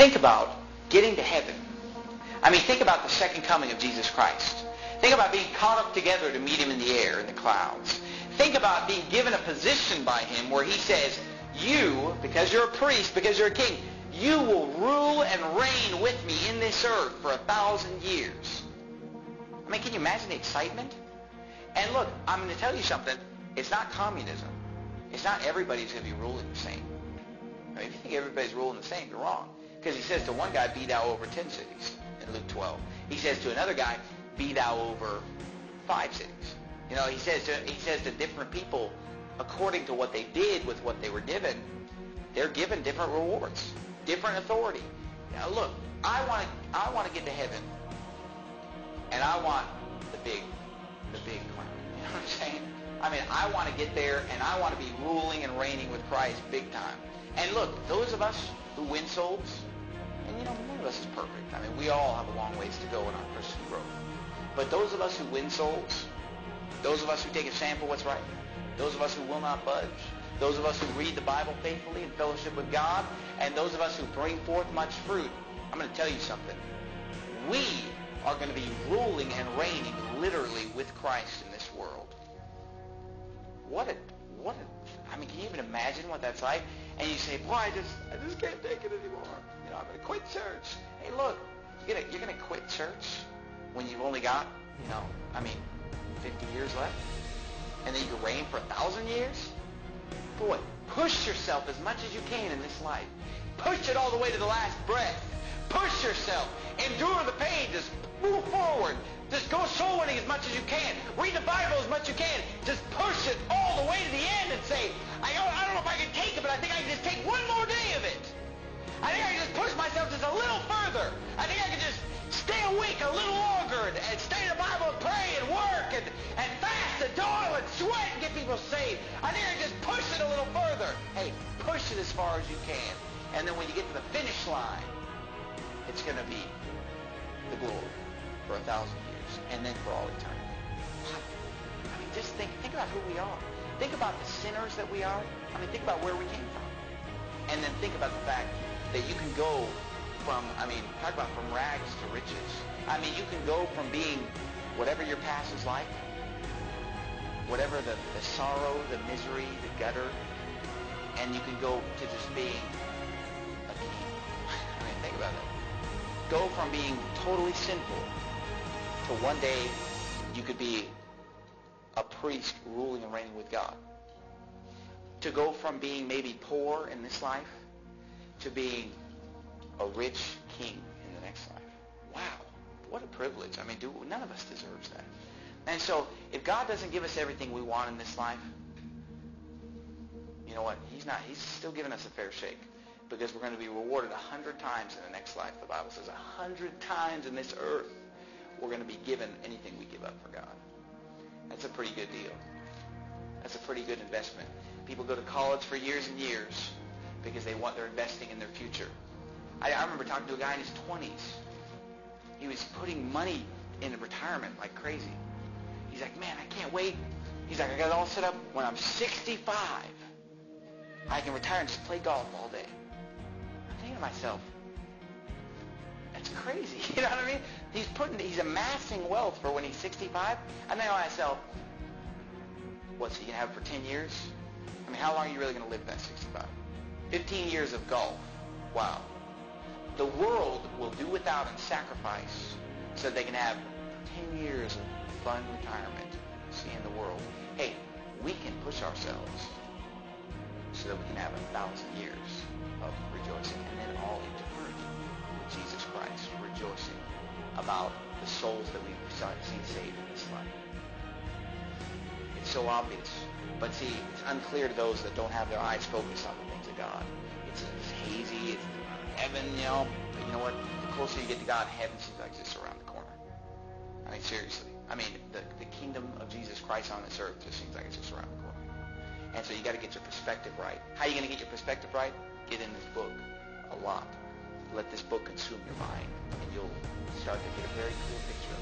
Think about getting to heaven. I mean, think about the second coming of Jesus Christ. Think about being caught up together to meet him in the air, in the clouds. Think about being given a position by him where he says, you, because you're a priest, because you're a king, you will rule and reign with me in this earth for 1,000 years. I mean, can you imagine the excitement? And look, I'm going to tell you something. It's not communism. It's not everybody's going to be ruling the same. I mean, if you think everybody's ruling the same, you're wrong. Because he says to one guy, be thou over 10 cities in Luke 12. He says to another guy, be thou over 5 cities. You know, he says to different people, according to what they did with what they were given, they're given different rewards, different authority. Now, look, I want to get to heaven, and I want the big crown. You know what I'm saying? I mean, I want to get there, and I want to be ruling and reigning with Christ big time. And look, those of us who win souls, and you know, none of us is perfect. I mean, we all have a long ways to go in our Christian growth. But those of us who win souls, those of us who take a stand for what's right, those of us who will not budge, those of us who read the Bible faithfully in fellowship with God, and those of us who bring forth much fruit, I'm going to tell you something. We are going to be ruling and reigning literally with Christ in this world. I mean, can you even imagine what that's like? And you say, boy, I just can't take it anymore. You know, I'm going to quit church. Hey, look, you're going to quit church when you've only got, 50 years left? And then you can reign for 1,000 years? Boy, push yourself as much as you can in this life. Push it all the way to the last breath. Push yourself. Endure the pain. Just move forward. Just go soul winning as much as you can. Read the Bible as much as you can. Just push it all the way to the end and say, I don't know if I can take it, but I think I can just take one more day of it. I think I can just push myself just a little further. I think I can just stay awake a little longer and study the Bible and pray and work and fast and toil and sweat and get people saved. I think I can just push it a little further. Hey, push it as far as you can. And then when you get to the finish line, it's going to be the glory for 1,000 years and then for all eternity. I mean, just think about who we are. Think about the sinners that we are. I mean, think about where we came from. And then think about the fact that you can go from, talk about from rags to riches. I mean, you can go from being whatever your past is like, whatever the sorrow, the misery, the gutter, and you can go to just being a king. I mean, think about that. Go from being totally sinful to one day you could be a priest ruling and reigning with God. To go from being maybe poor in this life to being a rich king in the next life. Wow, what a privilege. I mean, none of us deserves that. And so, if God doesn't give us everything we want in this life, you know what? He's still giving us a fair shake, because we're going to be rewarded 100 times in the next life. The Bible says 100 times in this earth we're going to be given anything we give up for God. That's a pretty good deal. That's a pretty good investment. People go to college for years and years because they're investing in their future. I remember talking to a guy in his 20s. He was putting money into retirement like crazy. He's like, man, I can't wait. He's like, I got it all set up. When I'm 65, I can retire and just play golf all day. I'm thinking to myself, that's crazy. You know what I mean? He's amassing wealth for when he's 65. I'm thinking to myself, what's he going to have for 10 years? I mean, how long are you really going to live past 65? 15 years of golf. Wow. The world will do without and sacrifice so they can have 10 years of fun retirement, seeing the world. Hey, we can push ourselves so that we can have 1,000 years of rejoicing, and then all eternity with Jesus Christ, rejoicing about the souls that we've seen saved in this life. It's so obvious, but see, it's unclear to those that don't have their eyes focused on the things of God. It's hazy, it's heaven, but you know what? The closer you get to God, heaven seems like it's just around the corner. I mean, seriously. I mean, the kingdom of Jesus Christ on this earth just seems like it's just around the corner. And so you got to get your perspective right. How are you going to get your perspective right? Get in this book a lot. Let this book consume your mind, and you'll start to get a very clear picture